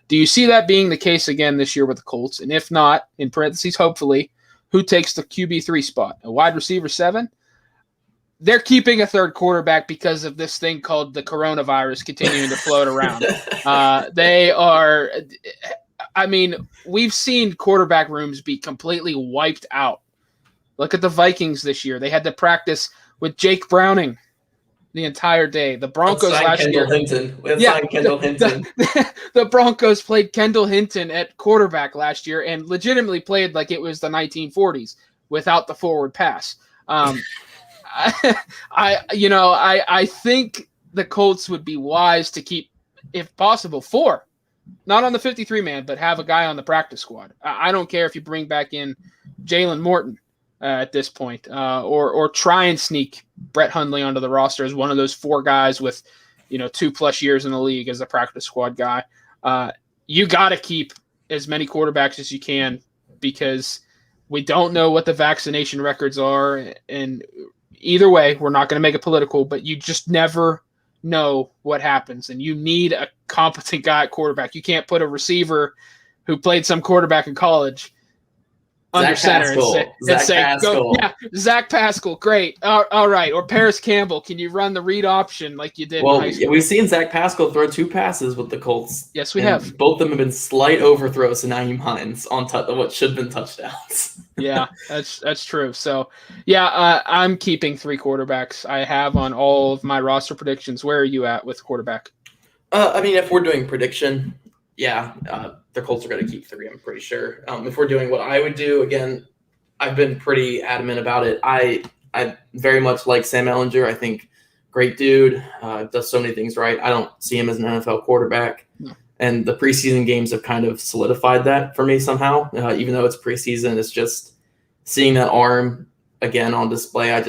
Do you see that being the case again this year with the Colts? And if not, in parentheses, hopefully, who takes the QB3 spot? A wide receiver 7? They're keeping a 3rd quarterback because of this thing called the coronavirus continuing to float around. They are – I mean, we've seen quarterback rooms be completely wiped out. Look at the Vikings this year. They had to practice with Jake Browning the entire day. The Broncos last year. Kendall Hinton. The Broncos played Kendall Hinton at quarterback last year and legitimately played like it was the 1940s without the forward pass. I think the Colts would be wise to keep, if possible, 4. Not on the 53-man, but have a guy on the practice squad. I don't care if you bring back in Jalen Morton. At this point, or try and sneak Brett Hundley onto the roster as one of those 4 guys with, 2+ years in the league as a practice squad guy. You got to keep as many quarterbacks as you can because we don't know what the vaccination records are. And either way, we're not going to make it political, but you just never know what happens. And you need a competent guy at quarterback. You can't put a receiver who played some quarterback in college under center and say, go, yeah, Zach Pascal, great. All right. Or Paris Campbell, can you run the read option like you did in high school? We've seen Zach Pascal throw 2 passes with the Colts. Yes, we have. Both of them have been slight overthrows to Nyheim Hines on what should have been touchdowns. Yeah, that's true. So, yeah, I'm keeping 3 quarterbacks. I have on all of my roster predictions. Where are you at with quarterback? I mean, if we're doing prediction, the Colts are going to keep 3, I'm pretty sure. If we're doing what I would do, again, I've been pretty adamant about it. I very much like Sam Ehlinger. I think great dude, does so many things right. I don't see him as an NFL quarterback. No. And the preseason games have kind of solidified that for me somehow. Even though it's preseason, it's just seeing that arm again on display. I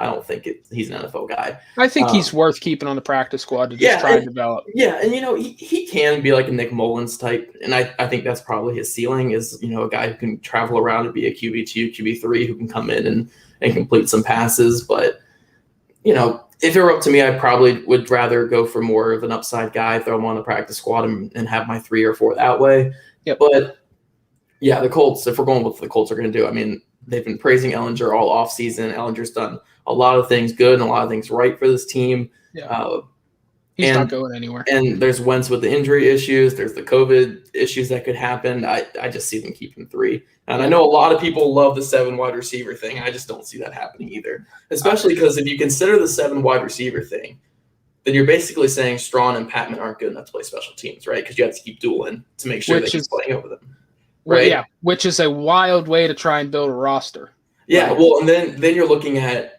don't think he's an NFL guy. I think he's worth keeping on the practice squad to just try and develop. Yeah, and he can be like a Nick Mullins type, and I think that's probably his ceiling is a guy who can travel around and be a QB2, QB3 who can come in and complete some passes. But if it were up to me, I probably would rather go for more of an upside guy, throw him on the practice squad and have my 3 or 4 that way. Yep. But yeah, the Colts, if we're going with what the Colts are going to do, I mean, they've been praising Ehlinger all offseason. Ehlinger's done a lot of things good and a lot of things right for this team. Yeah. He's not going anywhere. And there's Wentz with the injury issues. There's the COVID issues that could happen. I just see them keeping 3. And I know a lot of people love the 7 wide receiver thing. I just don't see that happening either, especially because if you consider the 7 wide receiver thing, then you're basically saying Strawn and Patman aren't good enough to play special teams, right? Because you have to keep Doolin to make sure that he's playing over them. Right? Yeah, which is a wild way to try and build a roster. Yeah, right? Well, and then you're looking at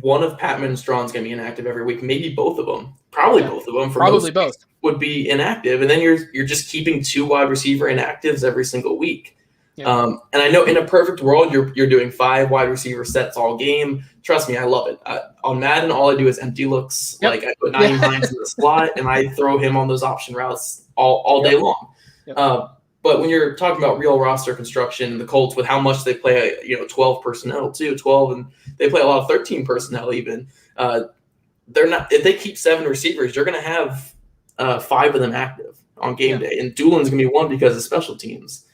one of Patman and Strawn's going to be inactive every week. Maybe both of them. Probably both of them. Probably both would be inactive, and then you're just keeping 2 wide receiver inactives every single week. Yeah. And I know in a perfect world, you're doing 5 wide receiver sets all game. Trust me, I love it. On Madden, all I do is empty looks. Yep. Like I put Nyheim Hines in the slot, and I throw him on those option routes all day long. Yep. But when you're talking about real roster construction, the Colts with how much they play, 12 personnel too, 12, and they play a lot of 13 personnel even. They're not. If they keep 7 receivers, you're going to have 5 of them active on game day, and Doolin's going to be one because of special teams.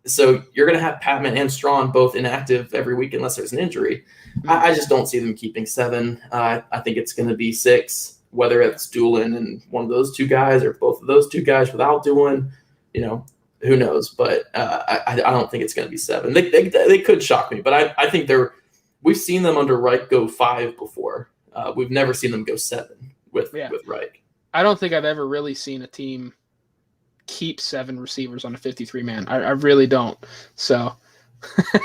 So you're going to have Patman and Strawn both inactive every week unless there's an injury. I just don't see them keeping 7. I think it's going to be 6, whether it's Doolin and one of those 2 guys or both of those 2 guys without Doolin. Who knows? But I don't think it's going to be 7. They could shock me, but I think we've seen them under Reich go 5 before. We've never seen them go 7 with Reich. I don't think I've ever really seen a team keep 7 receivers on a 53-man. I really don't. So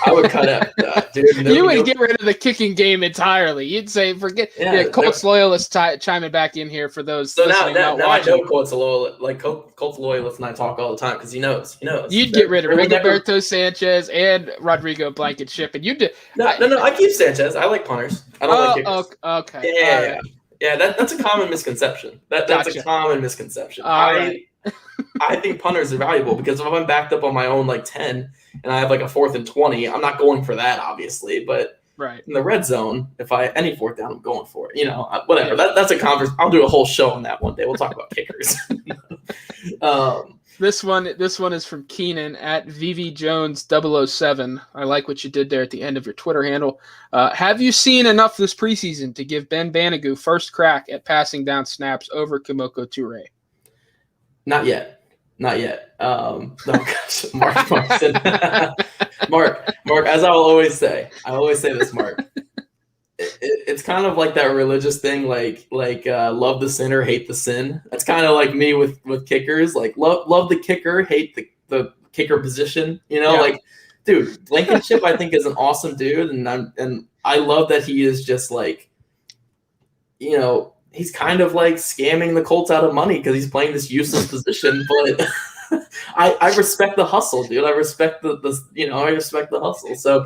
I would cut out that, dude. You would get rid of the kicking game entirely. You'd say forget. Colts loyalists chiming back in here for those. So now I know Colts loyalists. Like Colts loyalists and I talk all the time because he knows. You'd get rid of Rigoberto Sanchez and Rodrigo Blankenship, and you did. No. I keep Sanchez. I like punters. I don't like kickers. Okay. Yeah. That's a common misconception. That's a common misconception. I think punters are valuable because if I'm backed up on my own 10 and I have a 4th and 20, I'm not going for that obviously. But in the red zone, if any 4th down, I'm going for it. Whatever. That's a conference. I'll do a whole show on that one day. We'll talk about kickers. This one is from Keenan at VVJones007. I like what you did there at the end of your Twitter handle. Have you seen enough this preseason to give Ben Banigou first crack at passing down snaps over Kimoko Toure? Not yet. Oh gosh, Mark said, Mark, as I will always say this, Mark. It's kind of like that religious thing, like love the sinner, hate the sin. That's kind of like me with kickers. Like love the kicker, hate the kicker position. Dude, Blankenship I think is an awesome dude, and I love that he is just he's kind of scamming the Colts out of money because he's playing this useless position. But I respect the hustle, dude. I respect the hustle. So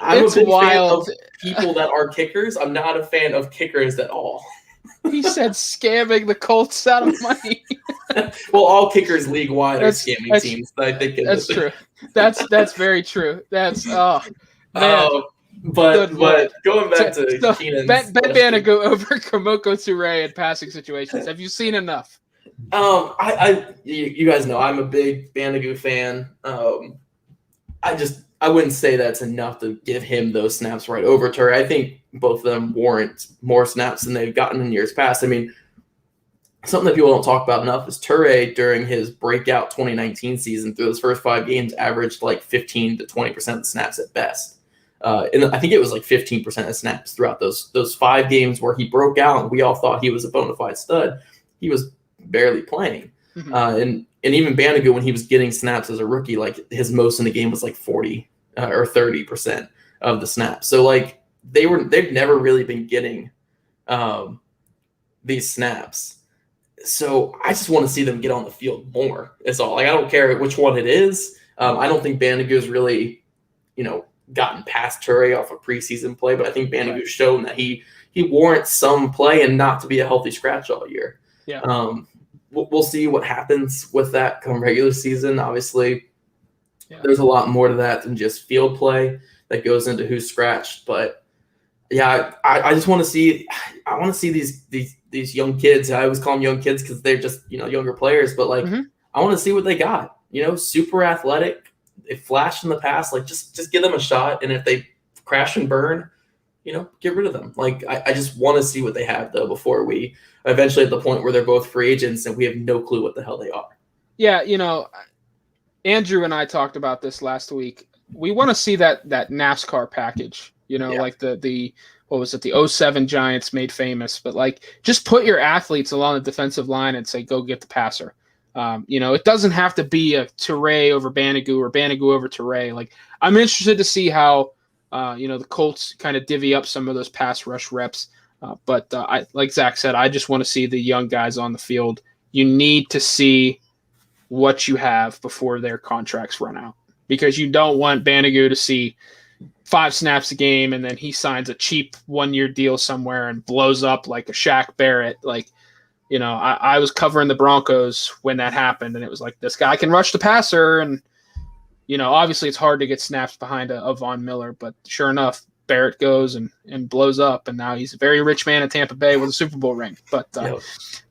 I'm a big wild fan of people that are kickers. I'm not a fan of kickers at all. He said scamming the Colts out of money. Well, all kickers league wide are scamming teams. I think that's true. That's very true. That's man. But going back to Keenan's Ben Bannigan over Kamoko Toure in passing situations. Have you seen enough? You guys know I'm a big Bannigan fan. I wouldn't say that's enough to give him those snaps right over Toure. I think both of them warrant more snaps than they've gotten in years past. I mean, something that people don't talk about enough is Toure during his breakout 2019 season through those first 5 games averaged like 15 to 20% of snaps at best. And I think it was like 15% of snaps throughout those 5 games where he broke out and we all thought he was a bona fide stud. He was barely playing. And even Bannigan, when he was getting snaps as a rookie, like his most in the game was like 40 or 30% of the snaps. So like they've never really been getting these snaps. So I just want to see them get on the field more. Is all. Like I don't care which one it is. I don't think Bannigan's really, gotten past Toure off a preseason play, but I think Bannigan's shown that he warrants some play and not to be a healthy scratch all year. Yeah. We'll see what happens with that come regular season. Obviously, there's a lot more to that than just field play that goes into who's scratched. But yeah, I just want to see. I want to see these young kids. I always call them young kids because they're just younger players. But like, I want to see what they got. Super athletic. They flashed in the past. Like just give them a shot. And if they crash and burn, get rid of them. Like I just want to see what they have though before we eventually at the point where they're both free agents and we have no clue what the hell they are. Yeah, Andrew and I talked about this last week. We want to see that NASCAR package, like the what was it, the 07 Giants made famous, but like just put your athletes along the defensive line and say, go get the passer. It doesn't have to be a Toure over Bannigan or Bannigan over Toure. Like I'm interested to see how the Colts kind of divvy up some of those pass rush reps. But I, like Zach said, I just want to see the young guys on the field. You need to see what you have before their contracts run out, because you don't want Bannigan to see 5 snaps a game and then he signs a cheap 1-year deal somewhere and blows up like a Shaq Barrett. Like, I was covering the Broncos when that happened, and it was like, this guy can rush the passer, and obviously it's hard to get snaps behind a Von Miller, but sure enough, Barrett goes and blows up, and now he's a very rich man in Tampa Bay with a Super Bowl ring. But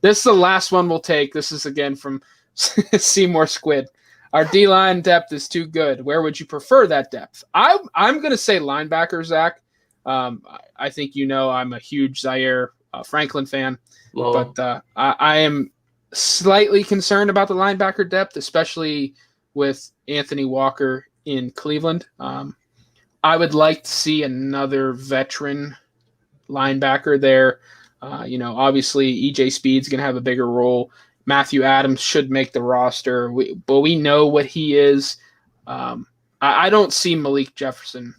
this is the last one we'll take. This is again from Seymour Squid. Our D-line depth is too good. Where would you prefer that depth? I'm going to say linebacker, Zach. I think I'm a huge Zaire Franklin fan. But I am slightly concerned about the linebacker depth, especially with Anthony Walker in Cleveland. I would like to see another veteran linebacker there. Obviously EJ Speed's going to have a bigger role. Matthew Adams should make the roster, but we know what he is. I don't see Malik Jefferson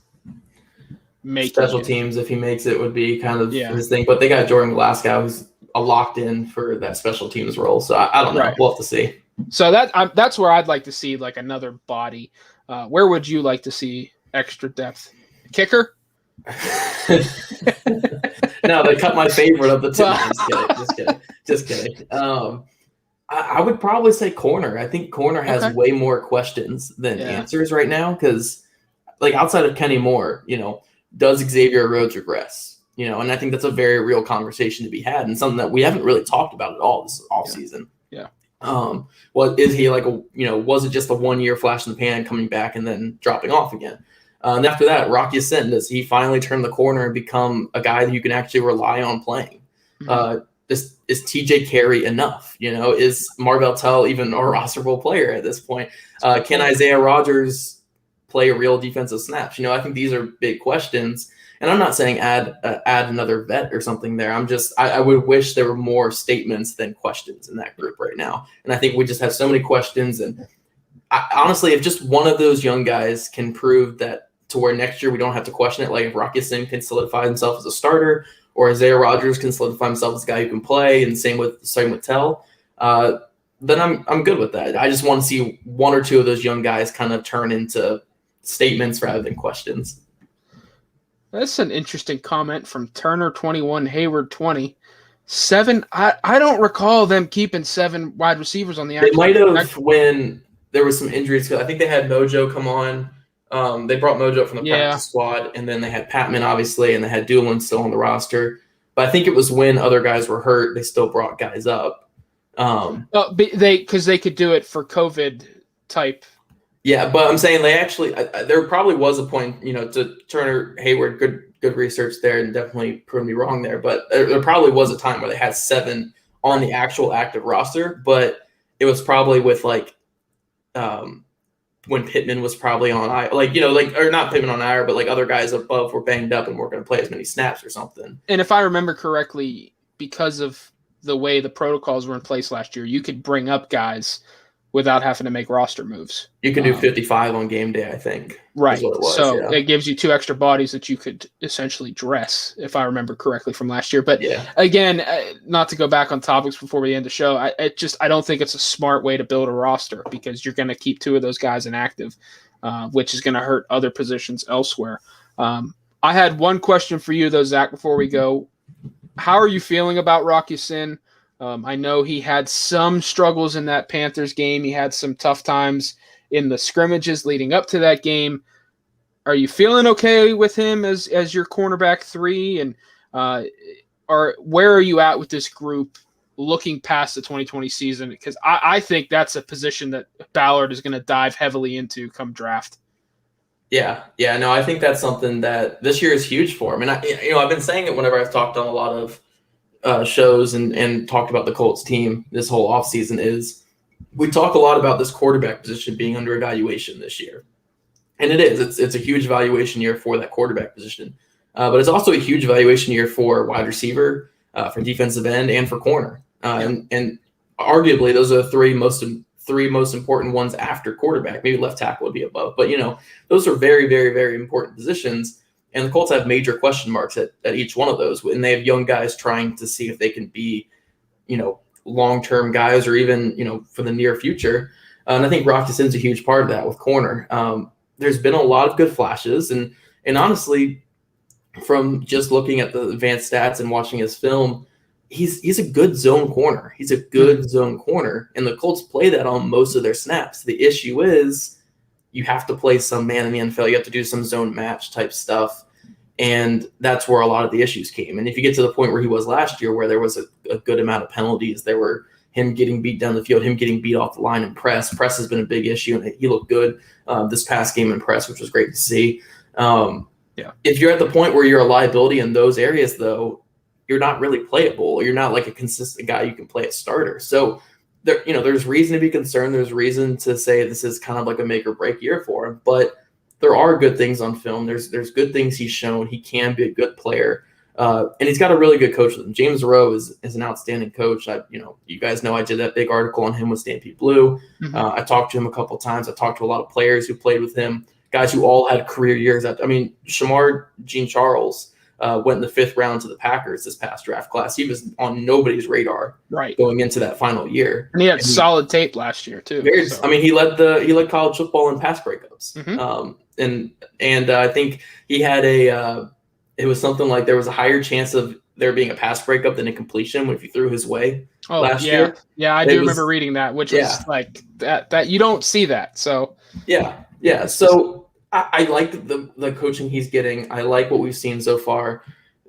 making special teams. If he makes it, would be kind of his thing. But they got Jordan Glasgow, who's locked in for that special teams role. So I don't know. Right. We'll have to see. So that's where I'd like to see like another body. Where would you like to see extra depth? Kicker? No, they cut my favorite of the two. Just kidding. I would probably say corner. I think corner has way more questions than answers right now, because like outside of Kenny Moore, does Xavier Rhodes regress? And I think that's a very real conversation to be had, and something that we haven't really talked about at all this offseason. Yeah. Well, is he like was it just a 1-year flash in the pan coming back and then dropping off again? And after that, Rocky Ascent, does he finally turn the corner and become a guy that you can actually rely on playing? Mm-hmm. Is TJ Carey enough? Is Marvell Tell even a rosterable player at this point? Can Isaiah Rodgers play real defensive snaps? I think these are big questions. And I'm not saying add another vet or something there. I would wish there were more statements than questions in that group right now. And I think we just have so many questions. And honestly, if just one of those young guys can prove that to where next year we don't have to question it, like if Rocky Singh can solidify himself as a starter, or Isaiah Rodgers can solidify himself as a guy who can play, and same with Tell, then I'm good with that. I just want to see 1 or 2 of those young guys kind of turn into statements rather than questions. That's an interesting comment from Turner 21 Hayward 20. 7. I don't recall them keeping 7 wide receivers on the They actual. might have when there was some injuries. I think they had Mojo come on. They brought Mojo from the practice squad, and then they had Patman, obviously, and they had Doolin still on the roster. But I think it was when other guys were hurt, they still brought guys up. Because they could do it for COVID type. Yeah, but I'm saying they actually there probably was a point, to Turner Hayward, good research there, and definitely proved me wrong there. But there probably was a time where they had 7 on the actual active roster, but it was probably with when Pittman was probably on IR, or not Pittman on IR, but other guys above were banged up and weren't going to play as many snaps or something. And if I remember correctly, because of the way the protocols were in place last year, you could bring up guys without having to make roster moves. You can do 55 on game day, I think. Right. It gives you 2 extra bodies that you could essentially dress, if I remember correctly from last year. But again, not to go back on topics before we end the show, I don't think it's a smart way to build a roster because you're going to keep 2 of those guys inactive, which is going to hurt other positions elsewhere. I had one question for you, though, Zach, before we go. How are you feeling about Rocky Sin? I know he had some struggles in that Panthers game. He had some tough times in the scrimmages leading up to that game. Are you feeling okay with him as your cornerback 3? And where are you at with this group looking past the 2020 season? Because I think that's a position that Ballard is going to dive heavily into come draft. Yeah. No, I think that's something that this year is huge for him. And I've been saying it whenever I've talked on a lot of shows and talked about the Colts team this whole offseason is we talk a lot about this quarterback position being under evaluation this year. And it is. It's a huge evaluation year for that quarterback position. But it's also a huge evaluation year for wide receiver, for defensive end, and for corner. And arguably those are the three most important ones after quarterback. Maybe left tackle would be above. But, those are very, very, very important positions. And the Colts have major question marks at each one of those. And they have young guys trying to see if they can be, long-term guys or even, for the near future. And I think Rocky Sin's a huge part of that with corner. There's been a lot of good flashes. And honestly, from just looking at the advanced stats and watching his film, he's a good zone corner. He's a good zone corner. And the Colts play that on most of their snaps. The issue is you have to play some man in the NFL. You have to do some zone match type stuff. And that's where a lot of the issues came. And if you get to the point where he was last year, where there was a good amount of penalties, there were him getting beat down the field, him getting beat off the line in press. Press has been a big issue, and he looked good this past game in press, which was great to see. If you're at the point where you're a liability in those areas, though, you're not really playable. You're not like a consistent guy you can play as starter. So there's reason to be concerned. There's reason to say this is kind of like a make or break year for him. But there are good things on film. There's good things he's shown. He can be a good player. And he's got a really good coach with him. James Rowe is an outstanding coach. You guys know I did that big article on him with Stampede Blue. I talked to him a couple of times. I talked to a lot of players who played with him, guys who all had career years. Shamar Jean-Charles went in the 5th round to the Packers this past draft class. He was on nobody's radar going into that final year. And he had solid tape last year too. He led college football in pass breakups. And I think he had it was something like there was a higher chance of there being a pass breakup than a completion if you threw his way last year. Yeah, I do remember reading that, which was like that you don't see that. So yeah. So I like the coaching he's getting. I like what we've seen so far.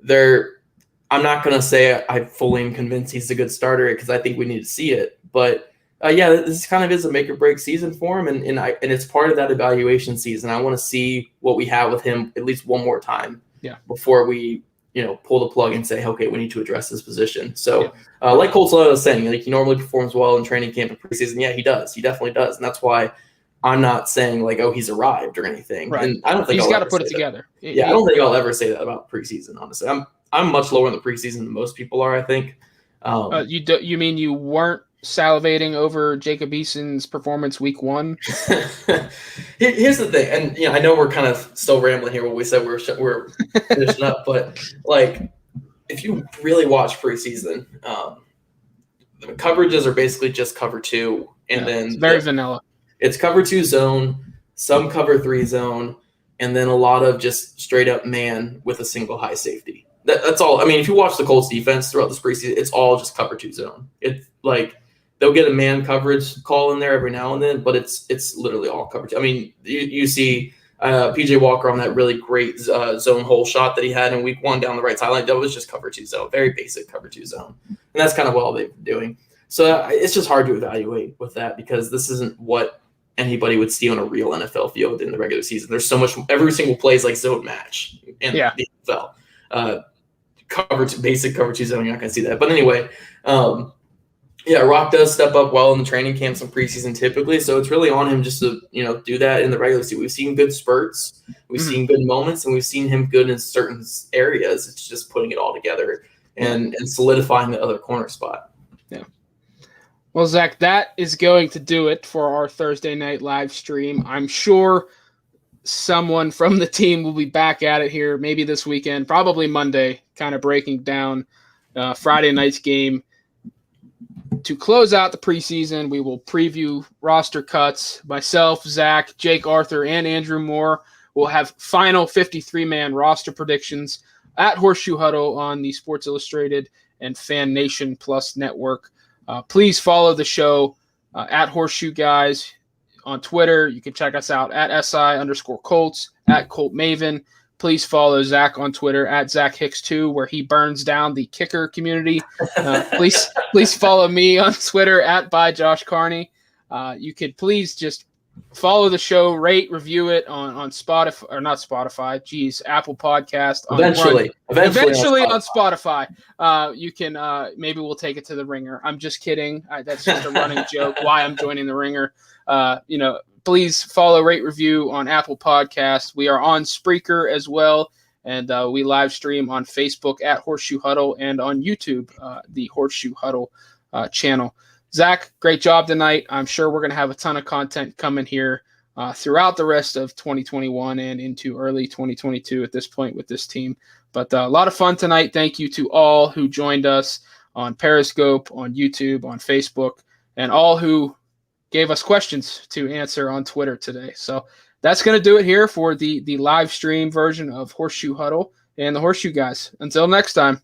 I'm not going to say I fully am convinced he's a good starter because I think we need to see it. But this kind of is a make or break season for him, and it's part of that evaluation season. I want to see what we have with him at least one more time before we pull the plug and say, okay, we need to address this position. So like Colts was saying, he normally performs well in training camp and preseason. Yeah, he does. He definitely does, and that's why I'm not saying he's arrived or anything. Right. And I don't think he's got to put it together. I don't think I'll ever say that about preseason. Honestly, I'm much lower in the preseason than most people are. I think. You mean you weren't salivating over Jacob Eason's performance week 1? Here's the thing, and I know we're kind of still rambling here when we said we're finishing up, but if you really watch preseason, the coverages are basically just cover 2, and then it's very vanilla. It's cover 2 zone, some cover 3 zone, and then a lot of just straight up man with a single high safety. That's all. I mean, if you watch the Colts defense throughout this preseason, it's all just cover 2 zone. It's like they'll get a man coverage call in there every now and then, but it's literally all cover 2. I mean, you see PJ Walker on that really great zone hole shot that he had in week 1 down the right sideline. That was just cover 2 zone, very basic cover 2 zone, and that's kind of what they've been doing. So it's just hard to evaluate with that because this isn't what anybody would see on a real NFL field in the regular season. There's so much. Every single play is like zone match in the NFL. Basic cover 2 zone, you're not going to see that. But anyway, Rock does step up well in the training camps and preseason typically, so it's really on him just to do that in the regular season. We've seen good spurts, we've seen good moments, and we've seen him good in certain areas. It's just putting it all together and solidifying the other corner spot. Yeah. Well, Zach, that is going to do it for our Thursday night live stream. I'm sure someone from the team will be back at it here maybe this weekend, probably Monday, kind of breaking down Friday night's game. To close out the preseason, we will preview roster cuts. Myself, Zach, Jake Arthur, and Andrew Moore will have final 53-man roster predictions at Horseshoe Huddle on the Sports Illustrated and Fan Nation Plus network. Please follow the show at Horseshoe Guys on Twitter. You can check us out at SI_Colts, at Colt Maven. Please follow Zach on Twitter at ZachHicks2, where he burns down the kicker community. Please follow me on Twitter at @ByJoshCarney. You could please just follow the show, rate, review it on Spotify, or not Spotify, Apple Podcast. Eventually on Spotify. You can, maybe we'll take it to the Ringer. I'm just kidding. That's just a running joke why I'm joining the Ringer. Please follow, rate, review on Apple Podcasts. We are on Spreaker as well, and we live stream on Facebook at Horseshoe Huddle and on YouTube, the Horseshoe Huddle channel. Zach, great job tonight. I'm sure we're going to have a ton of content coming here throughout the rest of 2021 and into early 2022 at this point with this team. But a lot of fun tonight. Thank you to all who joined us on Periscope, on YouTube, on Facebook, and all who gave us questions to answer on Twitter today. So that's going to do it here for the live stream version of Horseshoe Huddle and the Horseshoe Guys. Until next time.